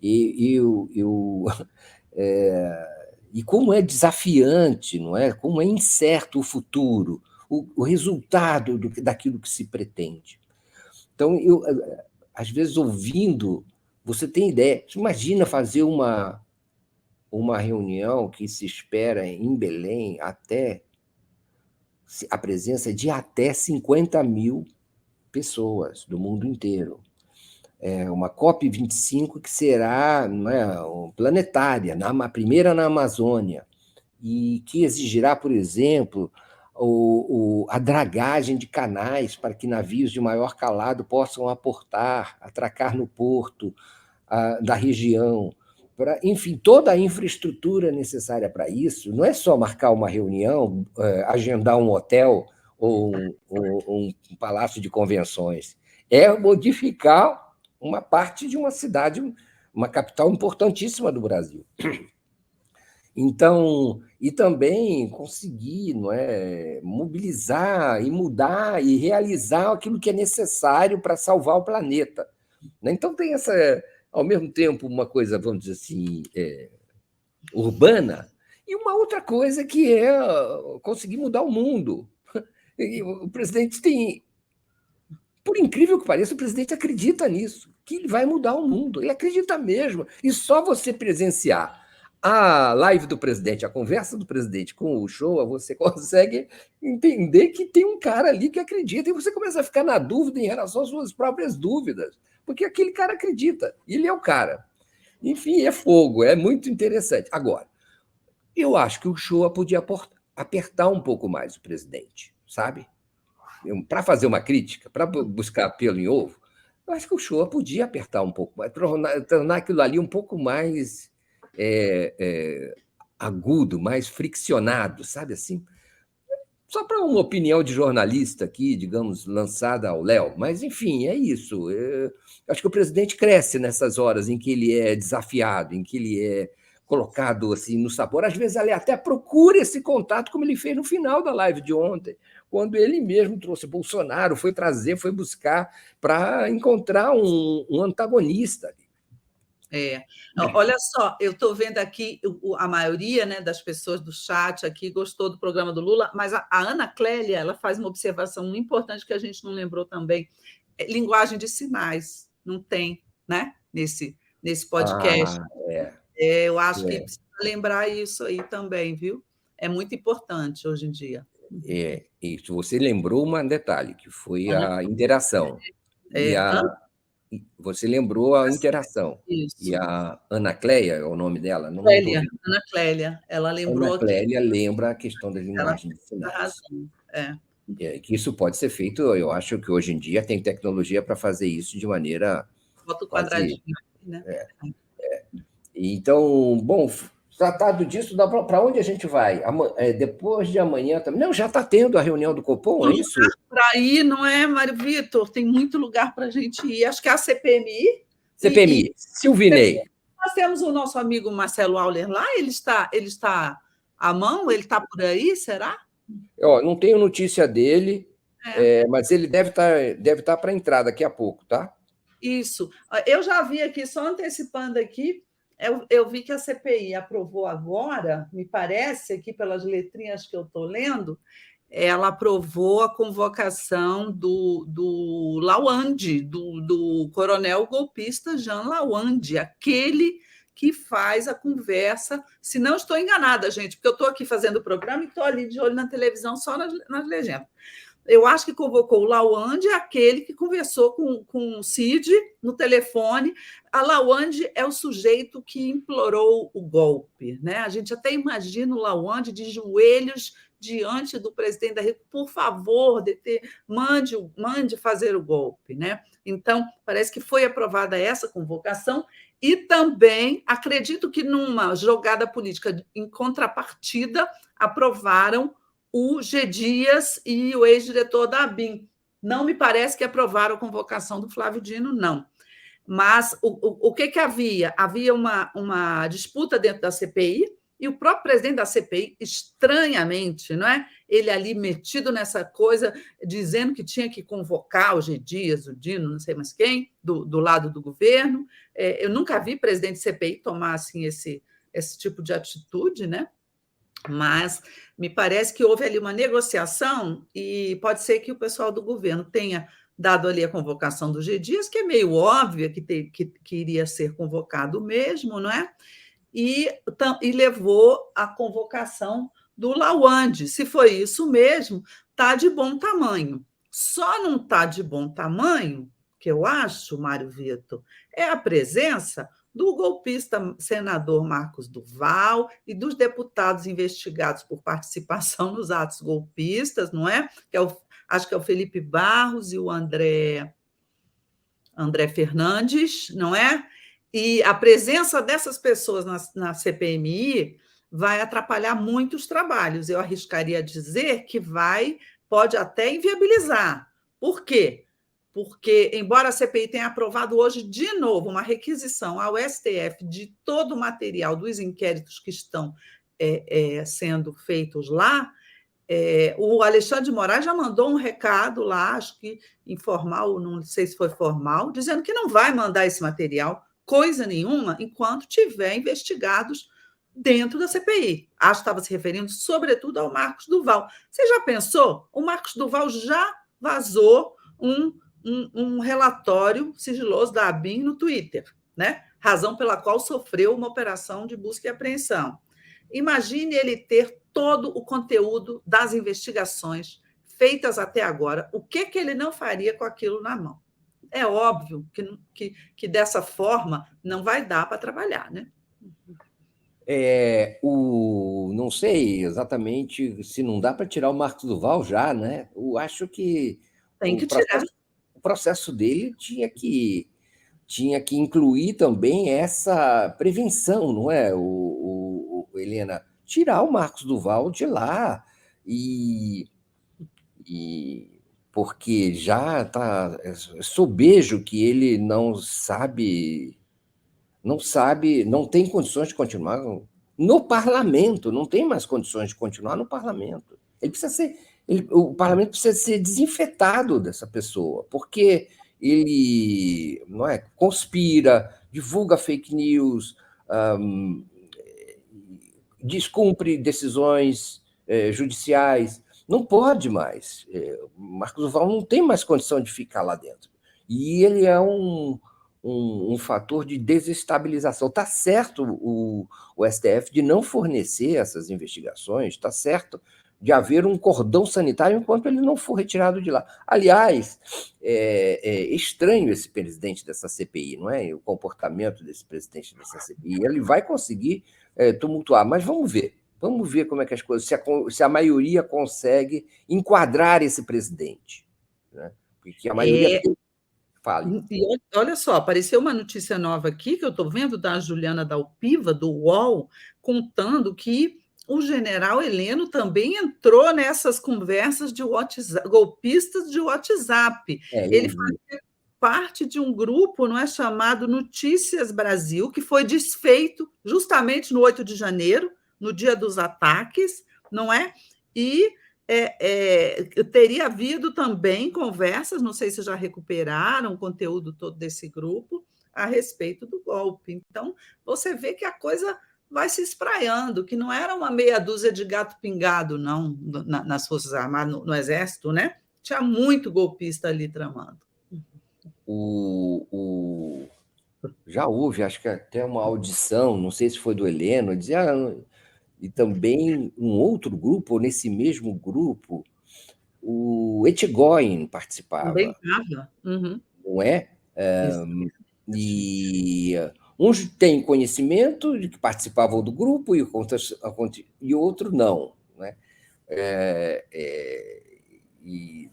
E e como é desafiante, não é? Como é incerto o futuro, o resultado daquilo que se pretende. Então, às vezes, ouvindo, você tem ideia. Você imagina fazer uma reunião que se espera em Belém até a presença de até 50 mil pessoas do mundo inteiro. É uma COP25 que será, não é, planetária, a primeira na Amazônia, e que exigirá, por exemplo, a dragagem de canais para que navios de maior calado possam aportar, atracar no porto da região. Enfim, toda a infraestrutura necessária para isso, não é só marcar uma reunião, agendar um hotel ou um palácio de convenções, é modificar uma parte de uma cidade, uma capital importantíssima do Brasil. Então, e também conseguir, não é, mobilizar e mudar e realizar aquilo que é necessário para salvar o planeta. Né? Então, tem essa, ao mesmo tempo, uma coisa, vamos dizer assim, urbana, e uma outra coisa que é conseguir mudar o mundo. E o presidente tem, por incrível que pareça, o presidente acredita nisso, que ele vai mudar o mundo. Ele acredita mesmo. E só você presenciar a live do presidente, a conversa do presidente com o show, você consegue entender que tem um cara ali que acredita. E você começa a ficar na dúvida em relação às suas próprias dúvidas. Porque aquele cara acredita. Ele é o cara. Enfim, é fogo. É muito interessante. Agora, eu acho que o show podia apertar um pouco mais o presidente, sabe? Para fazer uma crítica, para buscar pelo em ovo, eu acho que o Shoa podia apertar um pouco mais, tornar aquilo ali um pouco mais agudo, mais friccionado, sabe assim? Só para uma opinião de jornalista aqui, digamos, lançada ao Léo, mas enfim, é isso. Acho que o presidente cresce nessas horas em que ele é desafiado, em que ele é colocado assim no sabor. Às vezes ele até procura esse contato, como ele fez no final da live de ontem, quando ele mesmo trouxe Bolsonaro, foi trazer, foi buscar para encontrar um antagonista. Olha só, eu estou vendo aqui a maioria, né, das pessoas do chat aqui gostou do programa do Lula, mas a Ana Clélia ela faz uma observação muito importante que a gente não lembrou também. Linguagem de sinais, não tem, né? Nesse podcast. Eu acho que precisa lembrar isso aí também, viu? É muito importante hoje em dia. Isso, você lembrou um detalhe, que foi a interação. Você lembrou a interação. Isso. E a Ana Cléia, é o nome dela? Não Clélia, Ana Clélia, ela lembrou. Ana Clélia lembra a questão da linguagem de sinais. Que isso pode ser feito, eu acho que hoje em dia tem tecnologia para fazer isso de maneira. Bota o quadradinho, né? Então, bom, tratado disso, para onde a gente vai? Depois de amanhã também. Não, já está tendo a reunião do Copom, é isso? Para ir, não é, Mário Vitor? Tem muito lugar para a gente ir. Acho que é a CPMI. CPMI, Silvinei. Nós temos o nosso amigo Marcelo Auler lá, ele está à mão? Ele está por aí, será? Não tenho notícia dele, mas ele deve estar para entrar daqui a pouco, tá? Isso. Eu já vi aqui, só antecipando aqui, eu vi que a CPI aprovou agora, me parece, aqui pelas letrinhas que eu estou lendo, ela aprovou a convocação do Lawande, do coronel golpista Jean Lawande, aquele que faz a conversa, se não estou enganada, gente, porque eu estou aqui fazendo o programa e estou ali de olho na televisão, só nas legendas. Eu acho que convocou o Lawande, aquele que conversou com o Cid no telefone. A Lawande é o sujeito que implorou o golpe. Né? A gente até imagina o Lawande de joelhos diante do presidente da República, por favor, mande fazer o golpe. Né? Então, parece que foi aprovada essa convocação E também acredito que, numa jogada política em contrapartida, aprovaram o G. Dias e o ex-diretor da ABIN. Não me parece que aprovaram a convocação do Flávio Dino, não. Mas o que havia? Havia uma disputa dentro da CPI, e o próprio presidente da CPI, estranhamente, não é? Ele ali metido nessa coisa, dizendo que tinha que convocar o G. Dias, o Dino, não sei mais quem, do lado do governo. Eu nunca vi presidente de CPI tomar assim, esse tipo de atitude, né? Mas me parece que houve ali uma negociação e pode ser que o pessoal do governo tenha dado ali a convocação do G. Dias, que é meio óbvia que iria ser convocado mesmo, não é? E levou a convocação do Lawande. Se foi isso mesmo, está de bom tamanho. Só não está de bom tamanho, que eu acho, Mário Vitor, é a presença do golpista senador Marcos Duval e dos deputados investigados por participação nos atos golpistas, não é? Acho que é o Felipe Barros e o André Fernandes, não é? E a presença dessas pessoas na CPMI vai atrapalhar muito os trabalhos. Eu arriscaria dizer que pode até inviabilizar. Por quê? Porque, embora a CPI tenha aprovado hoje de novo uma requisição ao STF de todo o material dos inquéritos que estão sendo feitos lá, o Alexandre de Moraes já mandou um recado lá, acho que informal, não sei se foi formal, dizendo que não vai mandar esse material, coisa nenhuma, enquanto tiver investigados dentro da CPI. Acho que estava se referindo sobretudo ao Marcos Duval. Você já pensou? O Marcos Duval já vazou um relatório sigiloso da ABIN no Twitter, né? Razão pela qual sofreu uma operação de busca e apreensão. Imagine ele ter todo o conteúdo das investigações feitas até agora. O que ele não faria com aquilo na mão? É óbvio que dessa forma não vai dar para trabalhar, né? Não sei exatamente se não dá para tirar o Marcos Duval já, né? Eu acho que Tem o que tirar. processo dele tinha que incluir também essa prevenção, não é, Helena? Tirar o Marcos Duval de lá e porque já está sobejo que ele não tem condições de continuar no parlamento, não tem mais condições de continuar no parlamento. O parlamento precisa ser desinfetado dessa pessoa, porque ele não é, conspira, divulga fake news, um, descumpre decisões judiciais. Não pode mais. Marcos Duval não tem mais condição de ficar lá dentro. E ele é um fator de desestabilização. Está certo o STF de não fornecer essas investigações, está certo de haver um cordão sanitário enquanto ele não for retirado de lá. Aliás, é estranho esse presidente dessa CPI, não é? O comportamento desse presidente dessa CPI. Ele vai conseguir tumultuar, mas vamos ver. Vamos ver como é que as coisas, se a maioria consegue enquadrar esse presidente. Né? Porque a maioria tem. Fale. E olha só, apareceu uma notícia nova aqui que eu estou vendo da Juliana Dalpiva, do UOL, contando que o general Heleno também entrou nessas conversas de WhatsApp, golpistas de WhatsApp. Ele fazia parte de um grupo, não é, chamado Notícias Brasil, que foi desfeito justamente no 8 de janeiro, no dia dos ataques, não é? E teria havido também conversas, não sei se já recuperaram o conteúdo todo desse grupo, a respeito do golpe. Então, você vê que a coisa vai se espraiando, que não era uma meia dúzia de gato pingado, não, nas Forças Armadas, no Exército, né? Tinha muito golpista ali tramando. Já houve, acho que até uma audição, não sei se foi do Heleno, dizia, e também um outro grupo, ou nesse mesmo grupo, o Etchegóin Também participava, estava. Uhum. não é? E uns têm conhecimento de que participavam do grupo e outro não. Né?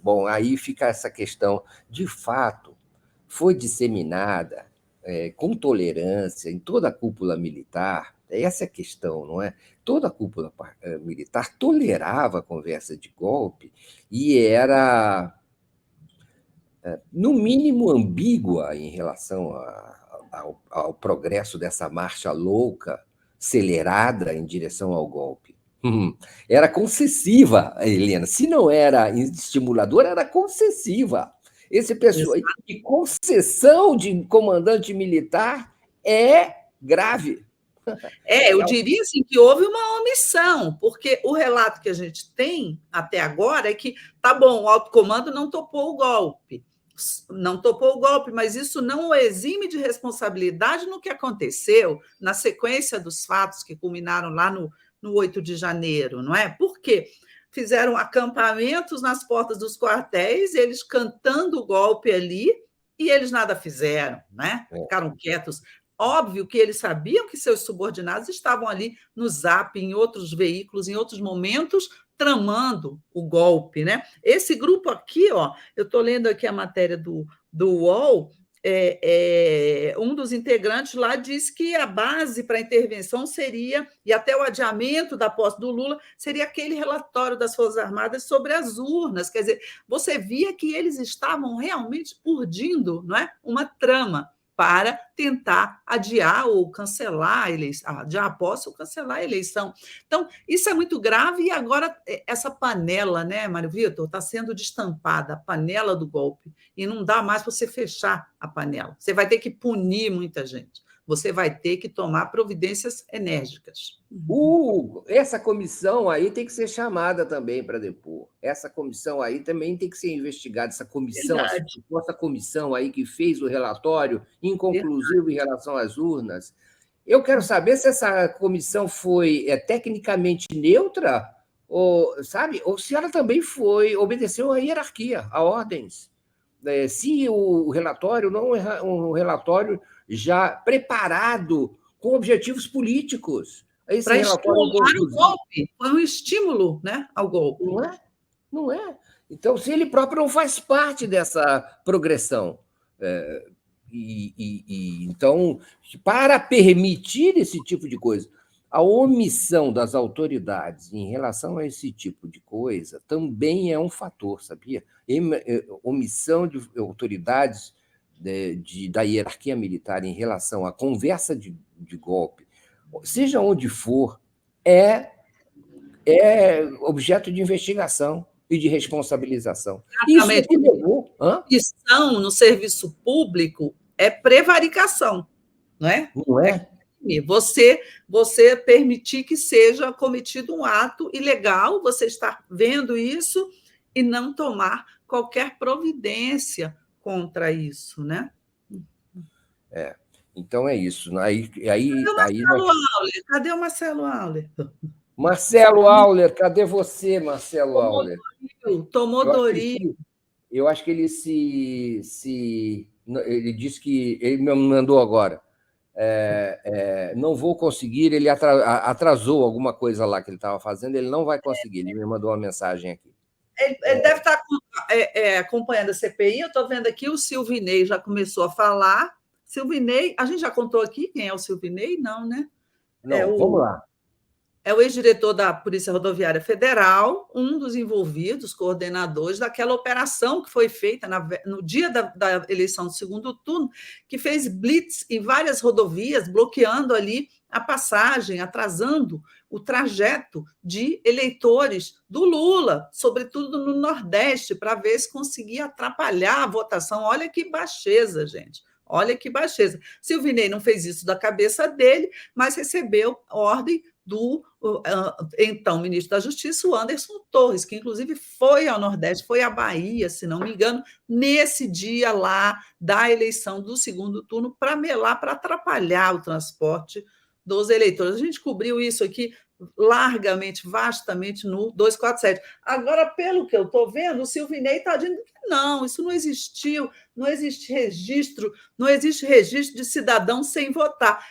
Bom, aí fica essa questão. De fato, foi disseminada com tolerância em toda a cúpula militar. Essa é a questão, não é? Toda a cúpula militar tolerava a conversa de golpe e era, no mínimo, ambígua em relação ao progresso dessa marcha louca, acelerada em direção ao golpe. Era concessiva, Helena. Se não era estimuladora, era concessiva. Esse pessoal, de concessão de comandante militar é grave. Eu diria assim, que houve uma omissão, porque o relato que a gente tem até agora é que, tá bom, o alto comando não topou o golpe, mas isso não o exime de responsabilidade no que aconteceu na sequência dos fatos que culminaram lá no 8 de janeiro, não é? Por quê? Fizeram acampamentos nas portas dos quartéis, eles cantando o golpe ali, e eles nada fizeram, né? Ficaram quietos. Óbvio que eles sabiam que seus subordinados estavam ali no Zap, em outros veículos, em outros momentos, tramando o golpe, né? Esse grupo aqui, ó, eu estou lendo aqui a matéria do UOL, um dos integrantes lá disse que a base para a intervenção seria, e até o adiamento da posse do Lula, seria aquele relatório das Forças Armadas sobre as urnas. Quer dizer, você via que eles estavam realmente urdindo, não é, uma trama para tentar adiar ou cancelar a eleição, adiar a posse ou cancelar a eleição. Então, isso é muito grave, e agora essa panela, né, Mário Vitor, está sendo destampada, a panela do golpe, e não dá mais para você fechar a panela. Você vai ter que punir muita gente, você vai ter que tomar providências enérgicas. Essa comissão aí tem que ser chamada também para depor. Essa comissão aí também tem que ser investigada. Essa comissão, essa comissão aí que fez o relatório inconclusivo em relação às urnas. Eu quero saber se essa comissão foi tecnicamente neutra, ou, sabe, ou se ela também obedeceu à hierarquia, a ordens. Se o relatório não é um relatório já preparado com objetivos políticos. Para estimular o golpe, foi um estímulo, né, ao golpe. Não é? Não é. Então, se ele próprio não faz parte dessa progressão. Então, para permitir esse tipo de coisa, a omissão das autoridades em relação a esse tipo de coisa também é um fator, sabia? Omissão de autoridades da hierarquia militar em relação à conversa de golpe, seja onde for, é objeto de investigação e de responsabilização. Exatamente. Missão no serviço público é prevaricação, não é? Não é? Você permitir que seja cometido um ato ilegal, você está vendo isso e não tomar qualquer providência contra isso, né? Então é isso. Cadê o Marcelo Auler? Marcelo Auler, cadê você, Marcelo Auler? Tomou Doril. Eu acho que ele ele disse que ele me mandou agora. Não vou conseguir, ele atrasou alguma coisa lá que ele estava fazendo, ele não vai conseguir. Ele me mandou uma mensagem aqui. Ele deve estar acompanhando a CPI. Eu estou vendo aqui, o Silvinei já começou a falar. Silvinei, a gente já contou aqui quem é o Silvinei? Não, né? Não, vamos lá. É o ex-diretor da Polícia Rodoviária Federal, um dos envolvidos, coordenadores daquela operação que foi feita no dia da eleição do segundo turno, que fez blitz em várias rodovias, bloqueando ali a passagem, atrasando o trajeto de eleitores do Lula, sobretudo no Nordeste, para ver se conseguia atrapalhar a votação. Olha que baixeza, gente. Olha que baixeza. Silvinei não fez isso da cabeça dele, mas recebeu ordem do então ministro da Justiça, o Anderson Torres, que inclusive foi ao Nordeste, foi à Bahia, se não me engano, nesse dia lá da eleição do segundo turno, para melar, para atrapalhar o transporte dos eleitores. A gente cobriu isso aqui largamente, vastamente no 247. Agora, pelo que eu estou vendo, o Silvinei está dizendo que não, isso não existiu, não existe registro de cidadão sem votar.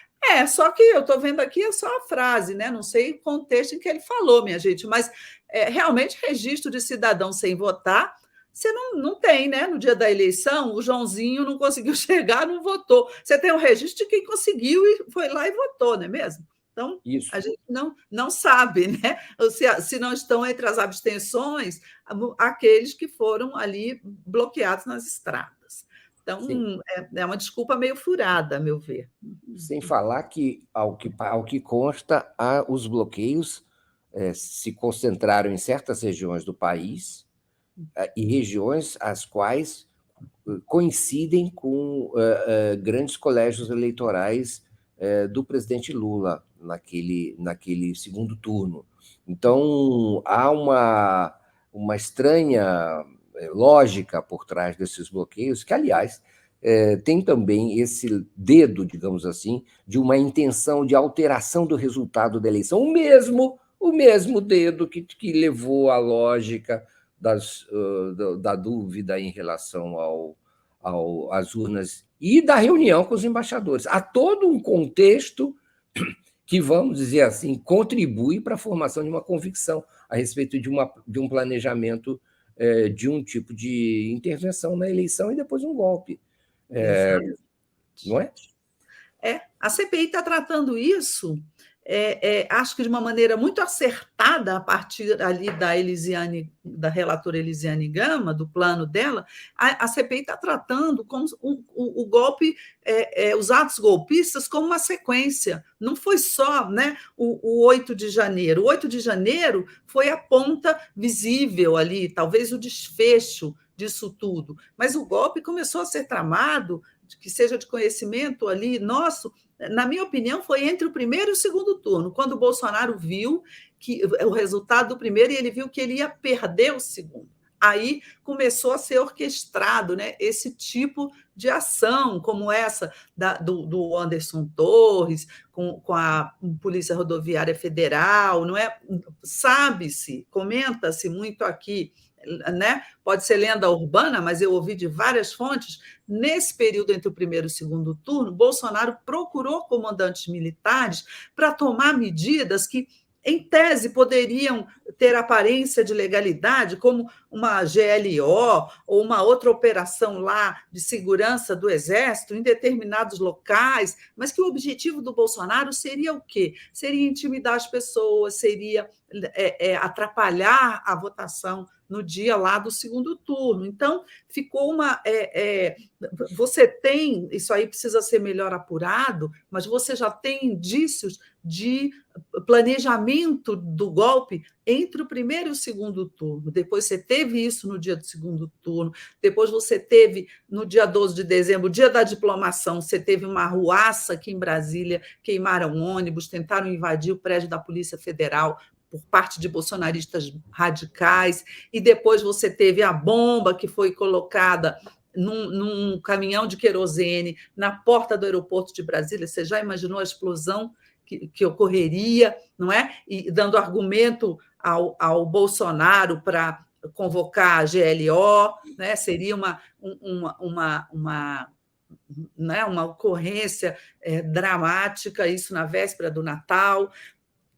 Só que eu estou vendo aqui é só a frase, né? Não sei o contexto em que ele falou, minha gente, mas realmente registro de cidadão sem votar Você não tem, né? No dia da eleição, o Joãozinho não conseguiu chegar, não votou. Você tem um registro de quem conseguiu e foi lá e votou, não é mesmo? Então, Isso, a gente não sabe, né? Se não estão entre as abstenções aqueles que foram ali bloqueados nas estradas. sim. Então, é uma desculpa meio furada, a meu ver. Sem falar que, ao que consta, os bloqueios se concentraram em certas regiões do país, e regiões as quais coincidem com grandes colégios eleitorais do presidente Lula naquele segundo turno. Então, há uma estranha lógica por trás desses bloqueios, que, aliás, tem também esse dedo, digamos assim, de uma intenção de alteração do resultado da eleição, o mesmo dedo que levou à lógica da dúvida em relação às urnas e da reunião com os embaixadores. Há todo um contexto que, vamos dizer assim, contribui para a formação de uma convicção a respeito de um planejamento de um tipo de intervenção na eleição e depois um golpe. Não é? A CPI está tratando isso, acho que de uma maneira muito acertada, a partir ali da relatora Elisiane Gama, do plano dela. A CPI está tratando como o golpe, os atos golpistas, como uma sequência. Não foi só, né, o 8 de janeiro. O 8 de janeiro foi a ponta visível ali, talvez o desfecho disso tudo. Mas o golpe começou a ser tramado, que seja de conhecimento ali nosso, na minha opinião, foi entre o primeiro e o segundo turno, quando o Bolsonaro viu que o resultado do primeiro e ele viu que ele ia perder o segundo. Aí começou a ser orquestrado, né, esse tipo de ação, como essa do Anderson Torres, com a Polícia Rodoviária Federal, não é? Sabe-se, comenta-se muito aqui, né? Pode ser lenda urbana, mas eu ouvi de várias fontes. Nesse período entre o primeiro e o segundo turno, Bolsonaro procurou comandantes militares para tomar medidas que, em tese, poderiam ter aparência de legalidade, como uma GLO ou uma outra operação lá de segurança do Exército em determinados locais, mas que o objetivo do Bolsonaro seria o quê? Seria intimidar as pessoas, seria atrapalhar a votação no dia lá do segundo turno. Então, ficou uma... você tem, isso aí precisa ser melhor apurado, mas você já tem indícios de planejamento do golpe entre o primeiro e o segundo turno. Depois você teve isso no dia do segundo turno, depois você teve, no dia 12 de dezembro, dia da diplomação, você teve uma arruaça aqui em Brasília, queimaram ônibus, tentaram invadir o prédio da Polícia Federal por parte de bolsonaristas radicais, e depois você teve a bomba que foi colocada num caminhão de querosene na porta do aeroporto de Brasília. Você já imaginou a explosão que ocorreria, não é? E dando argumento ao Bolsonaro para convocar a GLO, né? Seria uma ocorrência dramática, isso na véspera do Natal.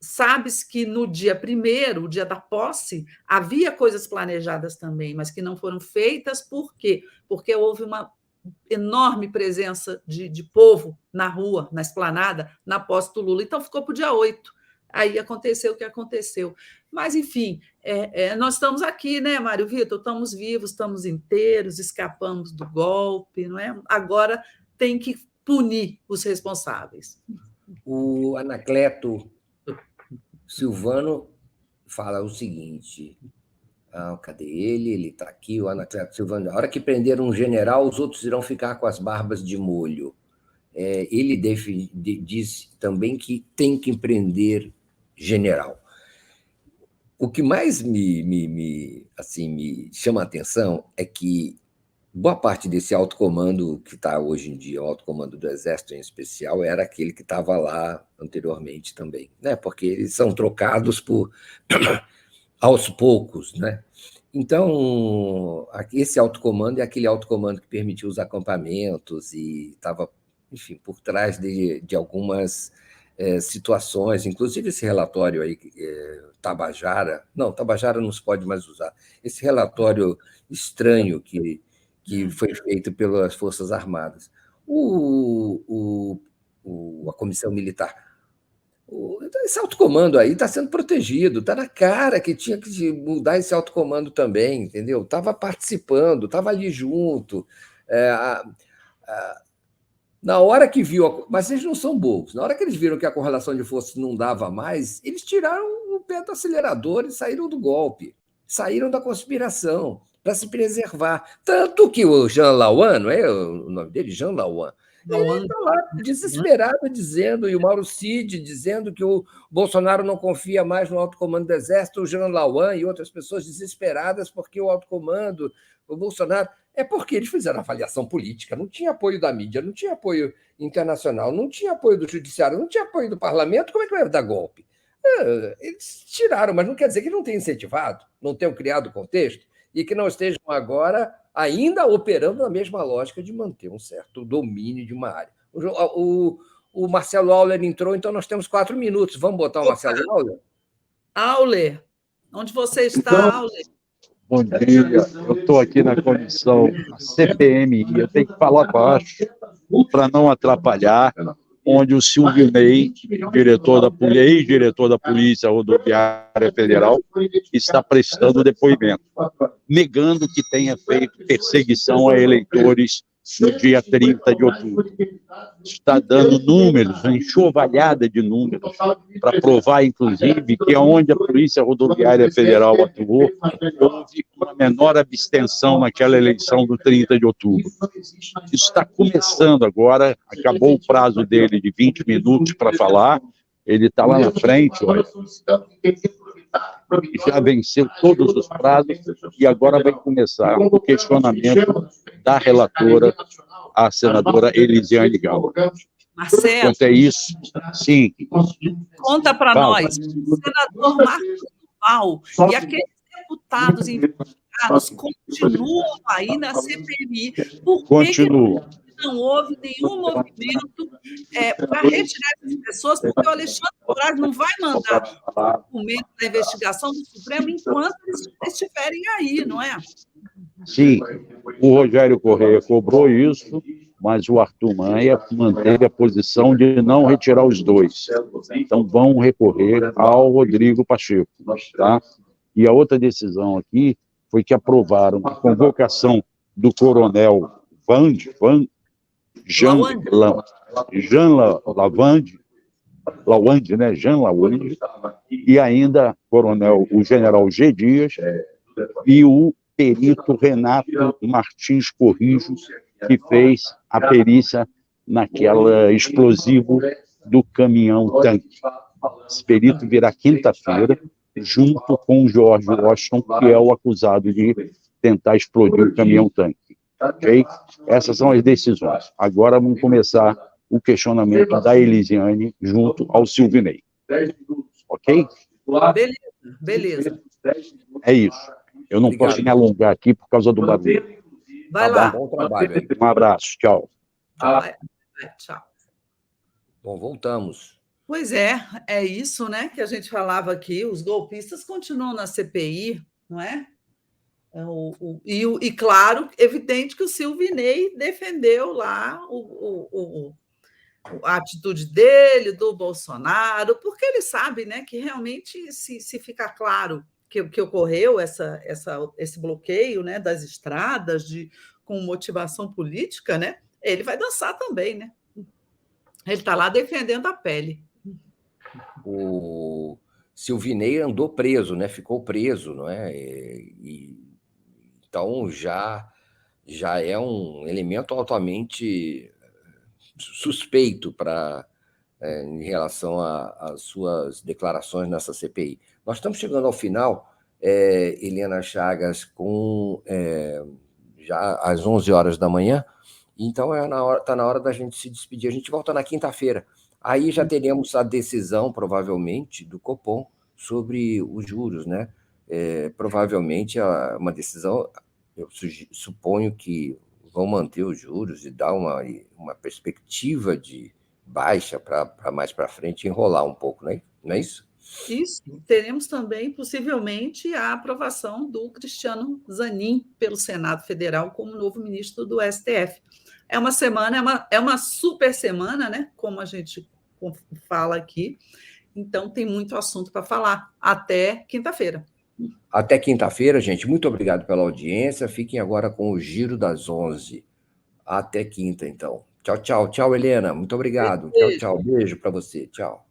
Sabe-se que no dia primeiro, o dia da posse, havia coisas planejadas também, mas que não foram feitas. Por quê? Porque houve uma enorme presença de povo na rua, na esplanada, na posse do Lula. Então, ficou para o dia 8. Aí aconteceu o que aconteceu. Mas, enfim, nós estamos aqui, né, Mário Vitor? Estamos vivos, estamos inteiros, escapamos do golpe, não é? Agora tem que punir os responsáveis. O Anacleto Silvano fala o seguinte: cadê ele? Ele está aqui, o Anacleto Silvano. A hora que prender um general, os outros irão ficar com as barbas de molho. Ele diz também que tem que prender general. O que mais me chama a atenção é que boa parte desse alto comando que está hoje em dia, o alto comando do Exército em especial, era aquele que estava lá anteriormente também, né? Porque eles são trocados aos poucos, né? Então, esse alto comando é aquele alto comando que permitiu os acampamentos e estava, enfim, por trás de algumas situações, inclusive esse relatório aí, Tabajara, não, Tabajara não se pode mais usar, esse relatório estranho que foi feito pelas Forças Armadas. A Comissão Militar, esse autocomando aí está sendo protegido, está na cara que tinha que mudar esse autocomando também, entendeu? Estava participando, estava ali junto. Na hora que viu, mas eles não são bobos, na hora que eles viram que a correlação de forças não dava mais, eles tiraram o pé do acelerador e saíram do golpe, saíram da conspiração para se preservar. Tanto que o Jean Lawan, não é o nome dele? Jean Lawan, ele está lá desesperado dizendo, e o Mauro Cid dizendo que o Bolsonaro não confia mais no alto comando do Exército, o Jean Lawan e outras pessoas desesperadas porque o alto comando, o Bolsonaro... É porque eles fizeram avaliação política, não tinha apoio da mídia, não tinha apoio internacional, não tinha apoio do judiciário, não tinha apoio do parlamento, como é que vai dar golpe? Eles tiraram, mas não quer dizer que não tenham incentivado, não tenham criado contexto, e que não estejam agora ainda operando na mesma lógica de manter um certo domínio de uma área. O Marcelo Auler entrou, então nós temos 4 minutos. Vamos botar o Marcelo Auler? Auler, onde você está, Auler? Bom dia, eu estou aqui na comissão CPMI, eu tenho que falar baixo para não atrapalhar, onde o Silvinei, ex-diretor da Polícia Rodoviária Federal, está prestando depoimento, negando que tenha feito perseguição a eleitores no dia 30 de outubro. Está dando números, uma enxovalhada de números, para provar, inclusive, que onde a Polícia Rodoviária Federal atuou, houve uma menor abstenção naquela eleição do 30 de outubro. Isso está começando agora, acabou o prazo dele de 20 minutos para falar, ele está lá na frente, olha, já venceu todos os prazos e agora vai começar o questionamento da relatora, a senadora Elisiane Galo. Marcelo, quanto é isso, sim. Conta para nós, o senador Marcos Duval e aqueles deputados investigados continuam aí na CPMI. Por que não houve nenhum movimento para retirar essas pessoas? Porque o Alexandre de Moraes não vai mandar o documento da investigação do Supremo enquanto eles estiverem aí, não é? Sim, o Rogério Correia cobrou isso, mas o Arthur Maia manteve a posição de não retirar os dois. Então, vão recorrer ao Rodrigo Pacheco, tá? E a outra decisão aqui foi que aprovaram a convocação do coronel Jean Lawande, né? Jean Lawande, e ainda o general G. Dias e o perito Renato Martins Corrijo, que fez a perícia naquela explosivo do caminhão-tanque. Esse perito virá quinta-feira, junto com o George Washington, que é o acusado de tentar explodir o caminhão-tanque. Ok? Essas são as decisões. Agora vamos começar o questionamento da Elisiane junto ao Silvinei. Ok? Beleza. É isso. Eu não posso me alongar aqui por causa do barulho. Vai lá. Bom trabalho aí. Um abraço. Tchau. Tchau. Bom, voltamos. Pois é isso, né, que a gente falava aqui, os golpistas continuam na CPI, não é? E claro, evidente que o Silvinei defendeu lá a atitude dele, do Bolsonaro, porque ele sabe, né, que realmente, se ficar claro que ocorreu esse bloqueio, né, das estradas com motivação política, né, ele vai dançar também, né? Ele está lá defendendo a pele. O Silvinei andou preso, né? Ficou preso, não é? Então já é um elemento altamente suspeito em relação às suas declarações nessa CPI. Nós estamos chegando ao final, Helena Chagas, já às 11 horas da manhã, então está na hora da gente se despedir. A gente volta na quinta-feira. Aí já teremos a decisão, provavelmente, do Copom sobre os juros, né? Provavelmente uma decisão, eu suponho que vão manter os juros e dar uma perspectiva de baixa para mais para frente enrolar um pouco, não é isso? Isso. Teremos também, possivelmente, a aprovação do Cristiano Zanin pelo Senado Federal como novo ministro do STF. É uma semana, é uma super semana, né? Como a gente fala aqui. Então, tem muito assunto para falar. Até quinta-feira. Até quinta-feira, gente. Muito obrigado pela audiência. Fiquem agora com o Giro das 11. Até quinta, então. Tchau, tchau. Tchau, Helena. Muito obrigado. Tchau, tchau. Beijo para você. Tchau.